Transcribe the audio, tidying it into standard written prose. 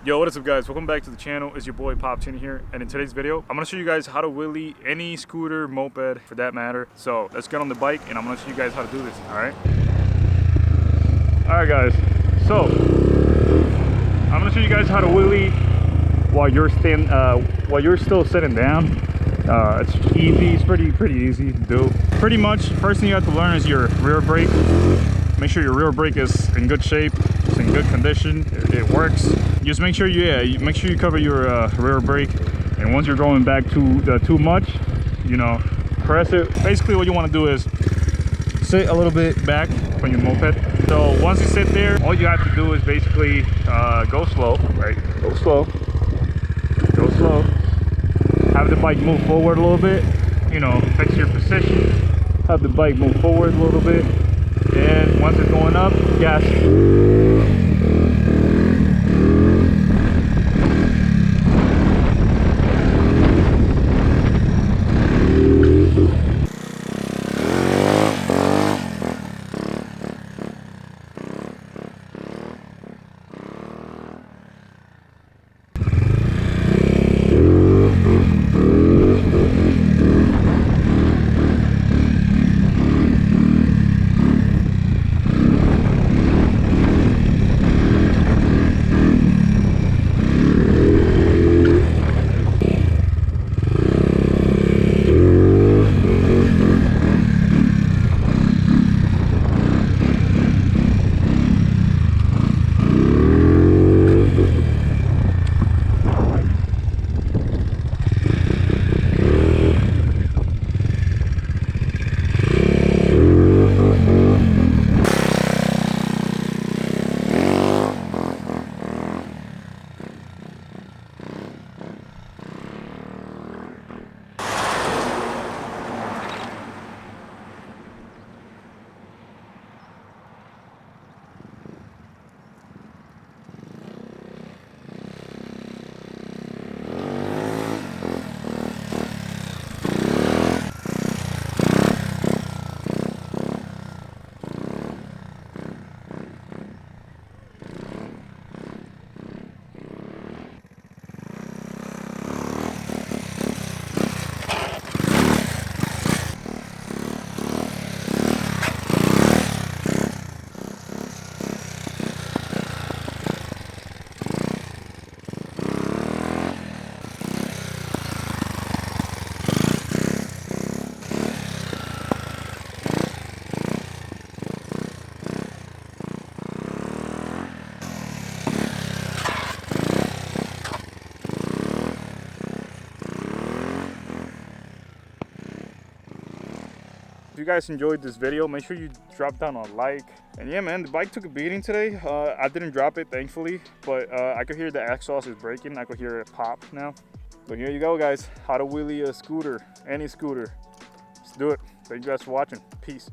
Yo, what is up guys? Welcome back to the channel. It's your boy Poptin here, and in today's video I'm gonna show you guys how to wheelie any scooter, moped for that matter. So let's get on the bike and I'm gonna show you guys how to do this. Alright guys, so I'm gonna show you guys how to wheelie while you're still sitting down. It's easy, it's pretty easy to do. Pretty much first thing you have to learn is your rear brake. Make sure your rear brake is in good shape, it's in good condition, it works. Just make sure you cover your rear brake, and once you're going back too much, you know, press it. Basically what you want to do is sit a little bit back from your moped. So once you sit there, all you have to do is basically go slow, right? Go slow, have the bike move forward a little bit, you know, fix your position, have the bike move forward a little bit, and once it's going up, gas. If you guys enjoyed this video, make sure you drop down a like. And yeah man, the bike took a beating today. I didn't drop it thankfully, but I could hear the exhaust is breaking. I could hear it pop now. But here you go guys, how to wheelie a scooter, any scooter. Let's do it. Thank you guys for watching. Peace.